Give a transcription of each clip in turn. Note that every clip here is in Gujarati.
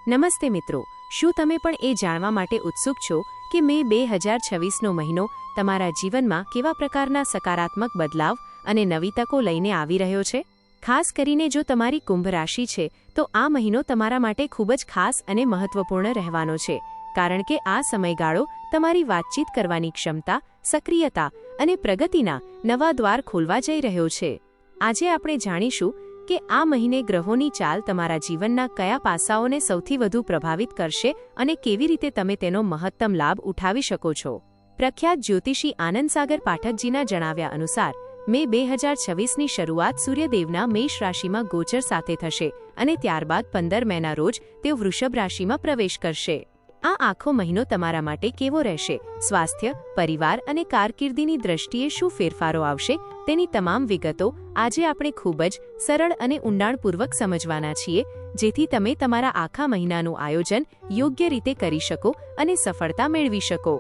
નમસ્તે મિત્રો, શું તમે પણ એ જાણવા માટે ઉત્સુક છો કે મે 2026નો મહિનો તમારા જીવનમાં કેવા પ્રકારના સકારાત્મક બદલાવ અને નવી તકો લઈને આવી રહ્યો છે? ખાસ કરીને જો તમારી કુંભ રાશિ છે તો આ મહિનો તમારા માટે ખૂબ જ ખાસ અને મહત્વપૂર્ણ રહેવાનો છે, કારણ કે આ સમયગાળો તમારી વાતચીત કરવાની ક્ષમતા, સક્રિયતા અને પ્રગતિના નવા દ્વાર ખોલવા જઈ રહ્યો છે. આજે આપણે જાણીશું કે આ મહિને ગ્રહોની ચાલ તમારા જીવનના કયા પાસાઓને સૌથી વધુ પ્રભાવિત કરશે અને કેવી રીતે તમે તેનો મહત્તમ લાભ ઉઠાવી શકો છો. પ્રખ્યાત જ્યોતિષી આનંદસાગર પાઠકજીના જણાવ્યા અનુસાર મે 2026ની શરૂઆત સૂર્યદેવના મેષ રાશિમાં ગોચર સાથે થશે અને ત્યારબાદ 15 મેના રોજ તેઓ વૃષભ રાશિમાં પ્રવેશ કરશે. આ આખો મહિનો તમારા માટે કેવો રહેશે, સ્વાસ્થ્ય, પરિવાર અને કારકિર્દીની દ્રષ્ટિએ શું ફેરફારો આવશે, તેની તમામ વિગતો આજે આપણે ખૂબ જ સરળ અને ઊંડાણપૂર્વક સમજવાના છીએ, જેથી તમે તમારા આખા મહિનાનું આયોજન યોગ્ય રીતે કરી શકો અને સફળતા મેળવી શકો.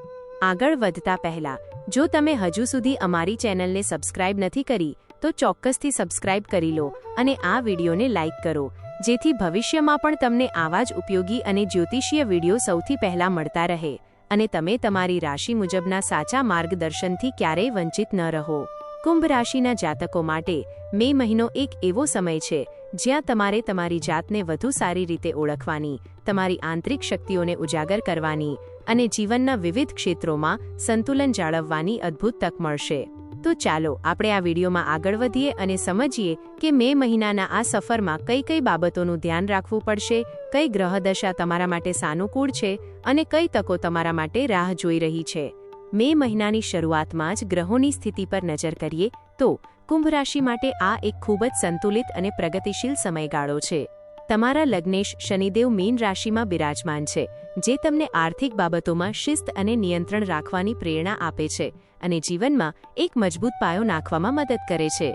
આગળ વધતા પહેલા, જો તમે હજુ સુધી અમારી ચેનલને સબસ્ક્રાઇબ નથી કરી તો ચોક્કસથી સબસ્ક્રાઇબ કરી લો અને આ વિડીયોને લાઇક કરો, જેથી ભવિષ્યમાં પણ તમને આવા જ ઉપયોગી અને જ્યોતિષીય વિડીયો સૌથી પહેલા મળતા રહે અને તમે તમારી રાશિ મુજબના સાચા માર્ગદર્શનથી ક્યારેય વંચિત ન રહો. કુંભ રાશિના જાતકો માટે મે મહિનો એક એવો સમય છે જ્યાં તમારે તમારી જાતને વધુ સારી રીતે ઓળખવાની, તમારી આંતરિક શક્તિઓને ઉજાગર કરવાની અને જીવનના વિવિધ ક્ષેત્રોમાં સંતુલન જાળવવાની અદ્ભુત તક મળશે. તો ચાલો આપણે આ વિડીયોમાં આગળ વધીએ અને સમજીએ કે મે મહિનાના આ સફરમાં કઈ કઈ બાબતોનું ધ્યાન રાખવું પડશે, કઈ ગ્રહદશા તમારા માટે સાનુકૂળ છે અને કઈ તકો તમારા માટે રાહ જોઈ રહી છે. મે મહિનાની શરૂઆતમાં જ ગ્રહોની સ્થિતિ પર નજર કરીએ તો કુંભ રાશિ માટે આ એક ખૂબ જ સંતુલિત અને પ્રગતિશીલ સમયગાળો છે. તમારા લગ્નેશ શનિદેવ મીન રાશિમાં બિરાજમાન છે, જે તમને આર્થિક બાબતોમાં શિસ્ત અને નિયંત્રણ રાખવાની પ્રેરણા આપે છે અને જીવનમાં એક મજબૂત પાયો નાખવામાં મદદ કરે છે.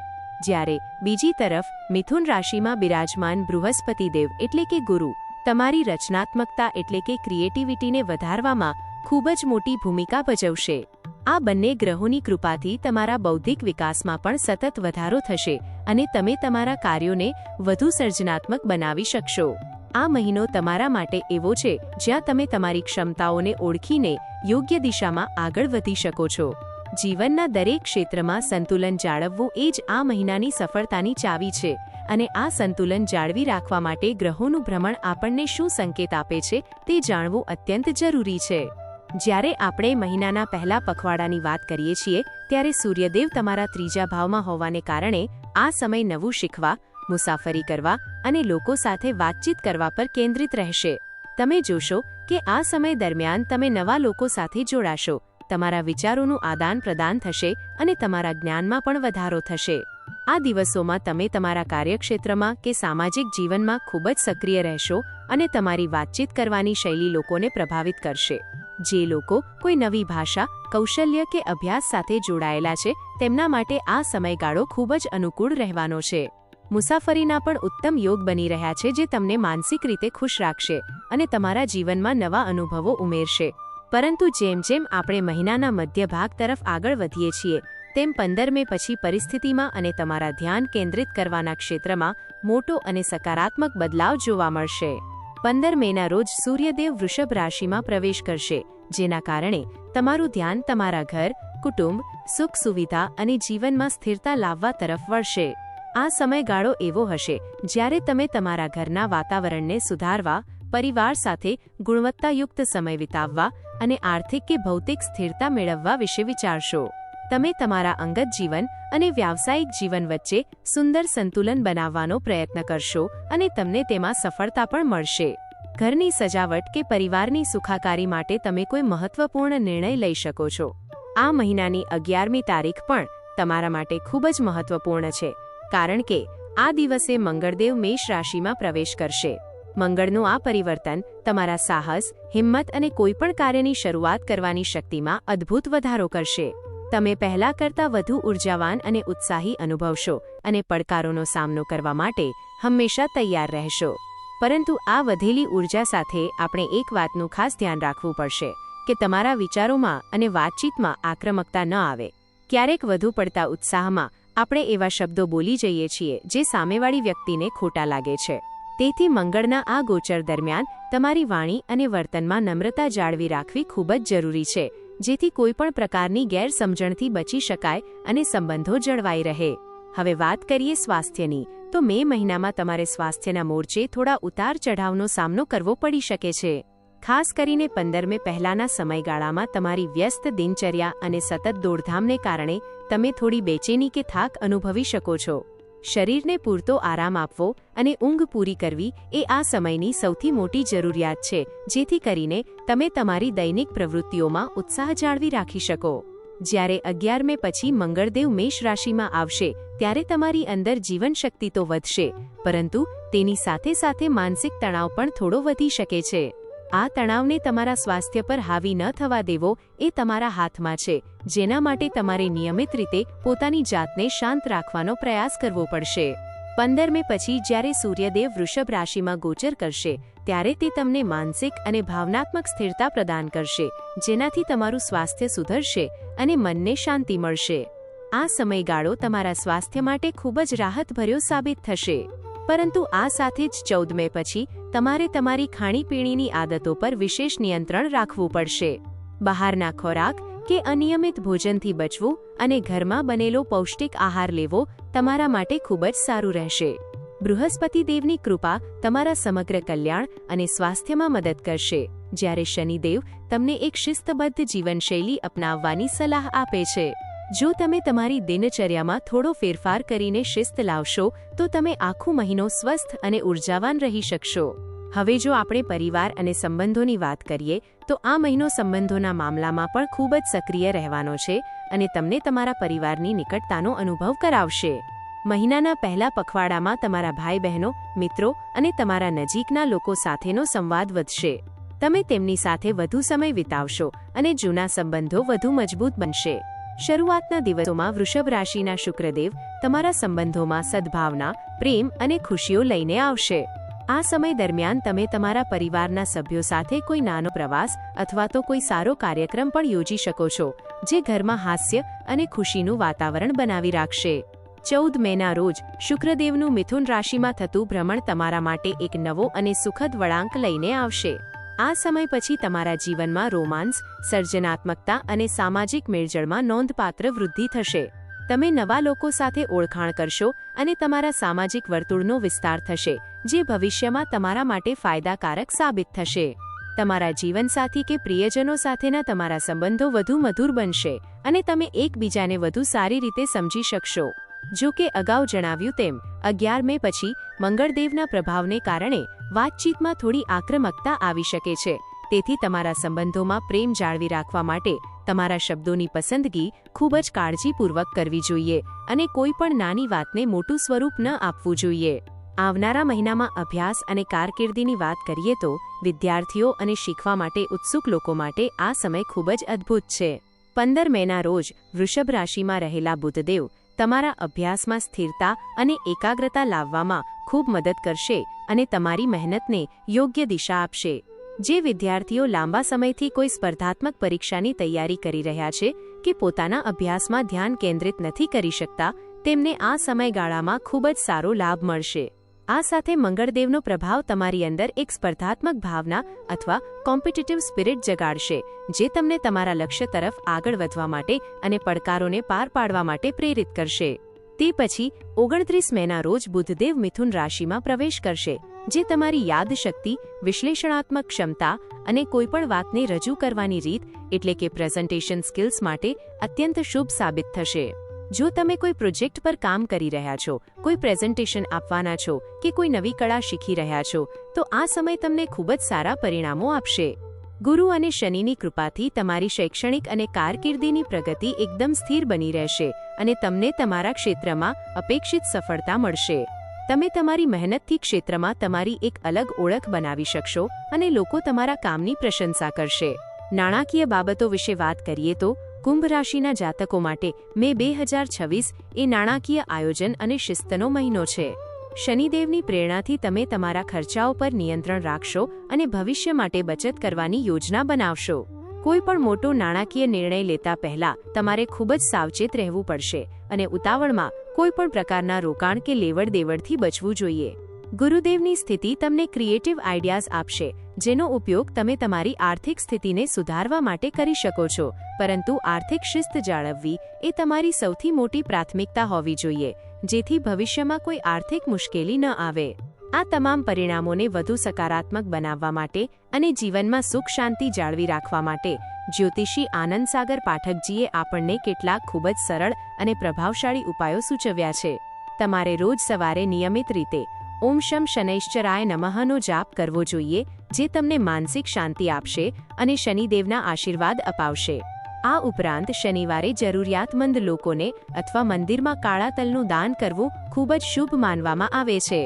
જ્યારે બીજી તરફ મિથુન રાશિમાં બિરાજમાન બૃહસ્પતિદેવ એટલે કે ગુરુ તમારી રચનાત્મકતા એટલે કે ક્રિએટિવિટીને વધારવામાં ખૂબ જ મોટી ભૂમિકા ભજવશે. આ બંને ગ્રહોની કૃપાથી તમારા બૌદ્ધિક વિકાસમાં પણ સતત વધારો થશે અને તમે તમારા કાર્યોને વધુ સર્જનાત્મક બનાવી શકશો. આ મહિનો તમારા માટે એવો છે જ્યાં તમે તમારી ક્ષમતાઓને ઓળખીને યોગ્ય દિશામાં આગળ વધી શકો છો. જીવનના દરેક ક્ષેત્રમાં સંતુલન જાળવવું એ જ આ મહિનાની સફળતાની ચાવી છે અને આ સંતુલન જાળવી રાખવા માટે ગ્રહોનું ભ્રમણ આપણને શું સંકેત આપે છે તે જાણવું અત્યંત જરૂરી છે. જ્યારે આપણે મહિનાના પહેલા પખવાડાની વાત કરીએ છીએ ત્યારે સૂર્યદેવ તમારા ત્રીજા ભાવમાં હોવાને કારણે આ સમય નવું શીખવા, મુસાફરી કરવા અને લોકો સાથે વાતચીત કરવા પર કેન્દ્રિત રહેશે. તમે જોશો કે આ સમય દરમિયાન તમે નવા લોકો સાથે જોડાશો, તમારા વિચારોનું આદાન પ્રદાન થશે અને તમારા જ્ઞાનમાં પણ વધારો થશે. આ દિવસોમાં તમે તમારા કાર્યક્ષેત્રમાં કે સામાજિક જીવનમાં ખૂબ જ સક્રિય રહેશો અને તમારી વાતચીત કરવાની શૈલી લોકોને પ્રભાવિત કરશે. જે લોકો કોઈ નવી ભાષા, કૌશલ્ય કે અભ્યાસ સાથે જોડાયેલા છે તેમના માટે આ સમયગાળો ખૂબ જ અનુકૂળ રહેવાનો છે. મુસાફરીના પણ ઉત્તમ યોગ બની રહ્યા છે, જે તમને માનસિક રીતે ખુશ રાખશે અને તમારા જીવનમાં નવા અનુભવો ઉમેરશે. પરંતુ જેમ જેમ આપણે મહિનાના મધ્ય ભાગ તરફ આગળ વધીએ છીએ તેમ 15 મે પછી પરિસ્થિતિમાં અને તમારા ધ્યાન કેન્દ્રિત કરવાના ક્ષેત્રમાં મોટો અને સકારાત્મક બદલાવ જોવા મળશે. 15 મેના રોજ સૂર્યદેવ વૃષભ રાશિમાં પ્રવેશ કરશે, જેના કારણે તમારું ધ્યાન તમારા ઘર, કુટુંબ, સુખ સુવિધા અને જીવનમાં સ્થિરતા લાવવા તરફ વળશે. આ સમયગાળો એવો હશે જ્યારે તમે તમારા ઘરના વાતાવરણને સુધારવા, પરિવાર સાથે ગુણવત્તાયુક્ત સમય વિતાવવા અને આર્થિક કે ભૌતિક સ્થિરતા મેળવવા વિશે વિચારશો. તમે તમારા અંગત જીવન અને વ્યાવસાયિક જીવન વચ્ચે સુંદર સંતુલન બનાવવાનો પ્રયત્ન કરશો અને તમને તેમાં સફળતા પણ મળશે. ઘરની સજાવટ કે પરિવારની સુખાકારી માટે તમે કોઈ મહત્વપૂર્ણ નિર્ણય લઈ શકો છો. આ મહિનાની 11મી તારીખ પણ તમારા માટે ખૂબ જ મહત્વપૂર્ણ છે, કારણ કે આ દિવસે મંગળદેવ મેષ રાશિમાં પ્રવેશ કરશે. મંગળનું આ પરિવર્તન તમારા સાહસ, હિંમત અને કોઈપણ કાર્યની શરૂઆત કરવાની શક્તિમાં અદ્ભુત વધારો કરશે. તમે પહેલા કરતાં વધુ ઉર્જાવાન અને ઉત્સાહી અનુભવશો અને પડકારોનો સામનો કરવા માટે હંમેશા તૈયાર રહેશો. પરંતુ આ વધેલી ઉર્જા સાથે આપણે એક વાતનું ખાસ ધ્યાન રાખવું પડશે કે તમારા વિચારોમાં અને વાતચીતમાં આક્રમકતા ન આવે. ક્યારેક વધુ પડતા ઉત્સાહમાં આપણે એવા શબ્દો બોલી જઈએ છીએ જે સામેવાળી વ્યક્તિને ખોટા લાગે છે. તેથી મંગળના આ ગોચર દરમિયાન તમારી વાણી અને વર્તનમાં નમ્રતા જાળવી રાખવી ખૂબ જ જરૂરી છે, જેથી કોઈપણ પ્રકારની ગેરસમજણથી બચી શકાય અને સંબંધો જળવાઈ રહે. હવે વાત કરીએ સ્વાસ્થ્યની, તો મે મહિનામાં તમારે સ્વાસ્થ્યના મોરચે થોડા ઉતાર ચઢાવનો સામનો કરવો પડી શકે છે. ખાસ કરીને 15 મે પહેલાના સમયગાળામાં તમારી વ્યસ્ત દિનચર્યા અને સતત દોડધામને કારણે તમે થોડી બેચેની કે થાક અનુભવી શકો છો. શરીરને પૂરતો આરામ આપવો અને ઊંઘ પૂરી કરવી એ આ સમયની સૌથી મોટી જરૂરિયાત છે, જેથી કરીને તમે તમારી દૈનિક પ્રવૃત્તિઓમાં ઉત્સાહ જાળવી રાખી શકો. જ્યારે 11 મે પછી મંગળદેવ મેષ રાશિમાં આવશે ત્યારે તમારી અંદર જીવનશક્તિ તો વધશે, પરંતુ તેની સાથે સાથે માનસિક તણાવ પણ થોડો વધી શકે છે. આ તણાવને તમારા સ્વાસ્થ્ય પર હાવી ન થવા દેવો એ તમારા હાથમાં છે, જેના માટે તમારે નિયમિત રીતે પોતાની જાતને શાંત રાખવાનો પ્રયાસ કરવો પડશે. 15 મે પછી જ્યારે સૂર્યદેવ વૃષભ રાશિમાં ગોચર કરશે ત્યારે તે તમને માનસિક અને ભાવનાત્મક સ્થિરતા પ્રદાન કરશે, જેનાથી તમારું સ્વાસ્થ્ય સુધરશે અને મનને શાંતિ મળશે. આ સમયગાળો તમારા સ્વાસ્થ્ય માટે ખૂબ જ રાહતભર્યો સાબિત થશે. પરંતુ આ સાથે જ 14 મે પછી તમારે તમારી ખાણીપીણીની આદતો પર વિશેષ નિયંત્રણ રાખવું પડશે. બહારના ખોરાક કે અનિયમિત ભોજનથી બચવું અને ઘરમાં બનેલો પૌષ્ટિક આહાર લેવો તમારા માટે ખૂબ જ સારું રહેશે. બૃહસ્પતિ દેવની કૃપા તમારા સમગ્ર કલ્યાણ અને સ્વાસ્થ્યમાં મદદ કરશે, જ્યારે શનિદેવ તમને એક શિસ્તબદ્ધ જીવનશૈલી અપનાવવાની સલાહ આપે છે. જો તમે તમારી દિનચર્યામાં થોડો ફેરફાર કરીને શિસ્ત લાવશો તો તમે આખો મહિનો સ્વસ્થ અને ઉર્જાવાન રહી શકશો. હવે જો આપણે પરિવાર અને સંબંધોની વાત કરીએ તો આ મહિનો સંબંધોના મામલામાં પણ ખૂબ જ સક્રિય રહેવાનો છે અને તમને તમારા પરિવારની નિકટતાનો અનુભવ કરાવશે. મહિનાના પહેલા પખવાડામાં તમારા ભાઈ બહેનો, મિત્રો અને તમારા નજીકના લોકો સાથેનો સંવાદ વધશે. તમે તેમની સાથે વધુ સમય વિતાવશો અને જૂના સંબંધો વધુ મજબૂત બનશે. શરૂઆતના દિવસોમાં વૃષભ રાશિના શુક્રદેવ તમારા સંબંધોમાં સદ્ભાવના, પ્રેમ અને ખુશીઓ લઈને આવશે. આ સમય દરમિયાન તમે તમારા પરિવારના સભ્યો સાથે કોઈ નાનો પ્રવાસ અથવા તો કોઈ સારો કાર્યક્રમ પણ યોજી શકો છો, જે ઘરમાં હાસ્ય અને ખુશીનું વાતાવરણ બનાવી રાખશે. 14 મેના રોજ શુક્રદેવનું મિથુન રાશિમાં થતું ભ્રમણ તમારા માટે એક નવો અને સુખદ વળાંક લઈને આવશે. આ સમય પછી તમારા જીવનમાં રોમાન્સ, સર્જનાત્મકતા અને સામાજિક મેળજળમાં નોંધપાત્ર વૃદ્ધિ થશે. તમે નવા લોકો સાથે ઓળખાણ કરશો અને તમારા સામાજિક વર્તુળનો વિસ્તાર થશે, જે ભવિષ્યમાં તમારા માટે ફાયદાકારક સાબિત થશે. તમારા જીવનસાથી કે પ્રિયજનો સાથેના તમારા સંબંધો વધુ મધુર બનશે અને તમે એકબીજાને વધુ સારી રીતે સમજી શકશો. જો કે અગાઉ જણાવ્યું તેમ 11 મે પછી મંગળદેવના પ્રભાવને કારણે વાતચીતમાં થોડી આક્રમકતા આવી શકે છે. તેથી તમારા સંબંધોમાં પ્રેમ જાળવી રાખવા માટે તમારા શબ્દોની પસંદગી ખૂબ જ કાળજીપૂર્વક કરવી જોઈએ અને કોઈ પણ નાની વાતને મોટું સ્વરૂપ ન આપવું જોઈએ. આવનારા મહિનામાં અભ્યાસ અને કારકિર્દીની વાત કરીએ તો વિદ્યાર્થીઓ અને શીખવા માટે ઉત્સુક લોકો માટે આ સમય ખૂબ જ અદ્ભુત છે. 15 મેના રોજ વૃષભ રાશિમાં રહેલા બુધદેવ તમારા અભ્યાસમાં સ્થિરતા અને એકાગ્રતા લાવવામાં ખૂબ મદદ કરશે અને તમારી મહેનતને યોગ્ય દિશા આપશે. જે વિદ્યાર્થીઓ લાંબા સમયથી કોઈ સ્પર્ધાત્મક પરીક્ષાની તૈયારી કરી રહ્યા છે કે પોતાના અભ્યાસમાં ધ્યાન કેન્દ્રિત નથી કરી શકતા, તેમને આ સમયગાળામાં ખૂબ જ સારો લાભ મળશે. આ સાથે મંગળદેવનો પ્રભાવ તમારી અંદર એક સ્પર્ધાત્મક ભાવના અથવા કોમ્પિટિટિવ સ્પિરિટ જગાડશે, જે તમને તમારા લક્ષ્ય તરફ આગળ વધવા માટે અને પડકારોને પાર પાડવા માટે પ્રેરિત કરશે. તે પછી 29 મેના રોજ બુધદેવ મિથુન રાશિમાં પ્રવેશ કરશે, જે તમારી યાદશક્તિ, વિશ્લેષણાત્મક ક્ષમતા અને કોઈપણ વાતને રજૂ કરવાની રીત એટલે કે પ્રેઝન્ટેશન સ્કિલ્સ માટે અત્યંત શુભ સાબિત થશે. જો તમે કોઈ પ્રોજેક્ટ પર કામ કરી રહ્યા છો, કોઈ પ્રેઝન્ટેશન આપવાના છો કે કોઈ નવી કળા શીખી રહ્યા છો, તો આ સમય તમને ખૂબ જ સારા પરિણામો આપશે. ગુરુ અને શનિની કૃપાથી તમારી શૈક્ષણિક અને કારકિર્દીની પ્રગતિ એકદમ સ્થિર બની રહેશે અને તમને તમારા ક્ષેત્રમાં અપેક્ષિત સફળતા મળશે. તમે તમારી મહેનતથી ક્ષેત્રમાં તમારી એક અલગ ઓળખ બનાવી શકશો અને લોકો તમારા કામની પ્રશંસા કરશે. નાણાકીય બાબતો વિશે વાત કરીએ તો કુંભ રાશિના જાતકો માટે મે 2026 એ નાણાકીય આયોજન અને શિસ્તનો મહિનો છે. શનિદેવની પ્રેરણાથી તમે તમારા ખર્ચાઓ પર નિયંત્રણ રાખશો અને ભવિષ્ય માટે બચત કરવાની યોજના બનાવશો. કોઈ પણ મોટો નાણાકીય નિર્ણય લેતા પહેલા તમારે ખૂબ જ સાવચેત રહેવું પડશે અને ઉતાવળમાં કોઈ પણ પ્રકારના રોકાણ કે લેવડ દેવડથી બચવું જોઈએ. ગુરુદેવની સ્થિતિ તમને ક્રિએટિવ આઈડિયાઝ આપશે, જેનો ઉપયોગ તમે તમારી આર્થિક સ્થિતિને સુધારવા માટે કરી શકો છો, પરંતુ આર્થિક શિસ્ત જાળવવી એ તમારી સૌથી મોટી પ્રાથમિકતા હોવી જોઈએ, જેથી ભવિષ્યમાં કોઈ આર્થિક મુશ્કેલી ન આવે. આ તમામ પરિણામોને વધુ સકારાત્મક બનાવવા માટે અને જીવનમાં સુખ શાંતિ જાળવી રાખવા માટે જ્યોતિષી આનંદસાગર પાઠકજીએ આપણને કેટલાક ખૂબ જ સરળ અને પ્રભાવશાળી ઉપાયો સૂચવ્યા છે. તમારે રોજ સવારે નિયમિત રીતે ઓમ શમ શનૈશ્ચરાય નમઃનો જાપ કરવો જોઈએ, જે તમને માનસિક શાંતિ આપશે અને શનિદેવના આશીર્વાદ અપાવશે. આ ઉપરાંત શનિવારે જરૂરિયાતમંદ લોકોને અથવા મંદિરમાં કાળા તલનું દાન કરવું ખૂબ જ શુભ માનવામાં આવે છે.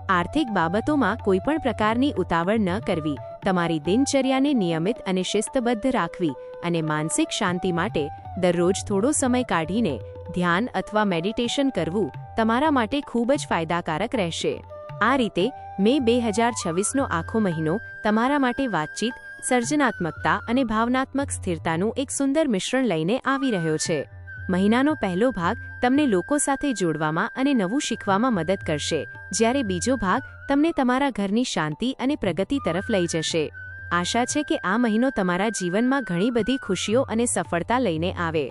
આર્થિક બાબતોમાં કોઈપણ પ્રકારની ઉતાવળ ન કરવી, તમારી દિનચર્યાને નિયમિત અને શિસ્તબદ્ધ રાખવી અને માનસિક શાંતિ માટે દરરોજ થોડો સમય કાઢીને ધ્યાન અથવા મેડિટેશન કરવું તમારા માટે ખૂબ જ ફાયદાકારક રહેશે. આ રીતે મે 2026નો આખો મહિનો તમારા માટે વાતચીત, સર્જનાત્મકતા અને ભાવનાત્મક સ્થિરતાનું એક સુંદર મિશ્રણ લઈને આવી રહ્યો છે. મહિનાનો પહેલો ભાગ તમને લોકો સાથે જોડવામાં અને નવું શીખવામાં મદદ કરશે, જ્યારે બીજો ભાગ તમને તમારા ઘરની શાંતિ અને પ્રગતિ તરફ લઈ જશે. આશા છે કે આ મહિનો તમારા જીવનમાં ઘણી બધી ખુશીઓ અને સફળતા લઈને આવે.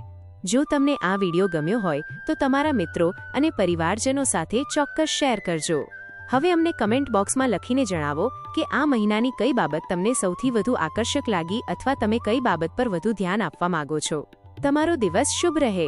જો તમને આ વિડીયો ગમ્યો હોય તો તમારા મિત્રો અને પરિવારજનો સાથે ચોક્કસ શેર કરજો. હવે અમને કમેન્ટ બોક્સમાં લખીને જણાવો કે આ મહિનાની કઈ બાબત તમને સૌથી વધુ આકર્ષક લાગી અથવા તમે કઈ બાબત પર વધુ ધ્યાન આપવા માંગો છો. તમારો દિવસ શુભ રહે.